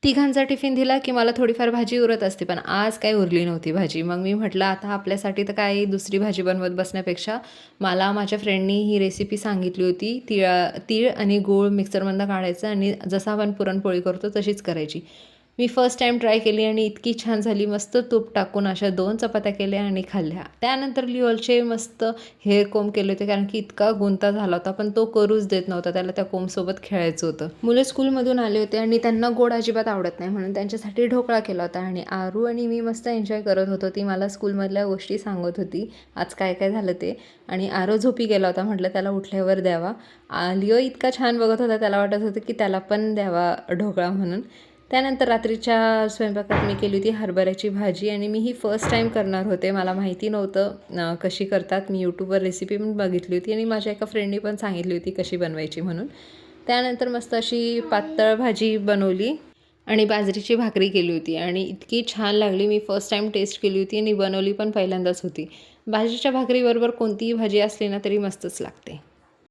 तिघांचा टिफिन दिला की मला थोडीफार भाजी उरत असते, पण आज काही उरली नव्हती भाजी. मग मी म्हटलं आता आपल्यासाठी तर काही दुसरी भाजी बनवत बसण्यापेक्षा मला माझ्या फ्रेंडनी ही रेसिपी सांगितली होती. तीळ आणि गूळ मिक्सरमधनं काढायचं आणि जसं आपण पुरणपोळी करतो तशीच करायची. मी फर्स्ट टाईम ट्राय केली आणि इतकी छान झाली. मस्त तूप टाकून अशा 2 चपात्या केल्या आणि खाल्ल्या. त्यानंतर लिओलचे मस्त हेअर कोंब केले होते, कारण की इतका गुंता झाला होता, पण तो करूच देत नव्हता. त्याला त्या कोंबसोबत खेळायचं होतं. मुलं स्कूलमधून आले होते आणि त्यांना गोड अजिबात आवडत नाही, म्हणून त्यांच्यासाठी ढोकळा केला होता आणि आरू आणि मी मस्त एन्जॉय करत होतो. ती मला स्कूलमधल्या गोष्टी सांगत होती, आज काय काय झालं ते. आणि आरू झोपी गेला होता, म्हटलं त्याला उठल्यावर द्यावा. लिओ इतका छान बघत होता, त्याला वाटत होतं की त्याला पण द्यावा ढोकळा म्हणून. त्यानंतर रात्रीच्या स्वयंपाकात मी केली होती हरभऱ्याची भाजी आणि मी ही फर्स्ट टाईम करणार होते. मला माहिती नव्हतं कशी करतात. मी यूट्यूबवर रेसिपी पण बघितली होती आणि माझ्या एका फ्रेंडनी पण सांगितली होती कशी बनवायची म्हणून. त्यानंतर मस्त अशी पातळ भाजी बनवली आणि बाजरीची भाकरी केली होती आणि इतकी छान लागली. मी फर्स्ट टाईम टेस्ट केली होती आणि बनवली पण पहिल्यांदाच होती. भाजीच्या भाकरीबरोबर कोणतीही भाजी असली ना तरी मस्तच लागते.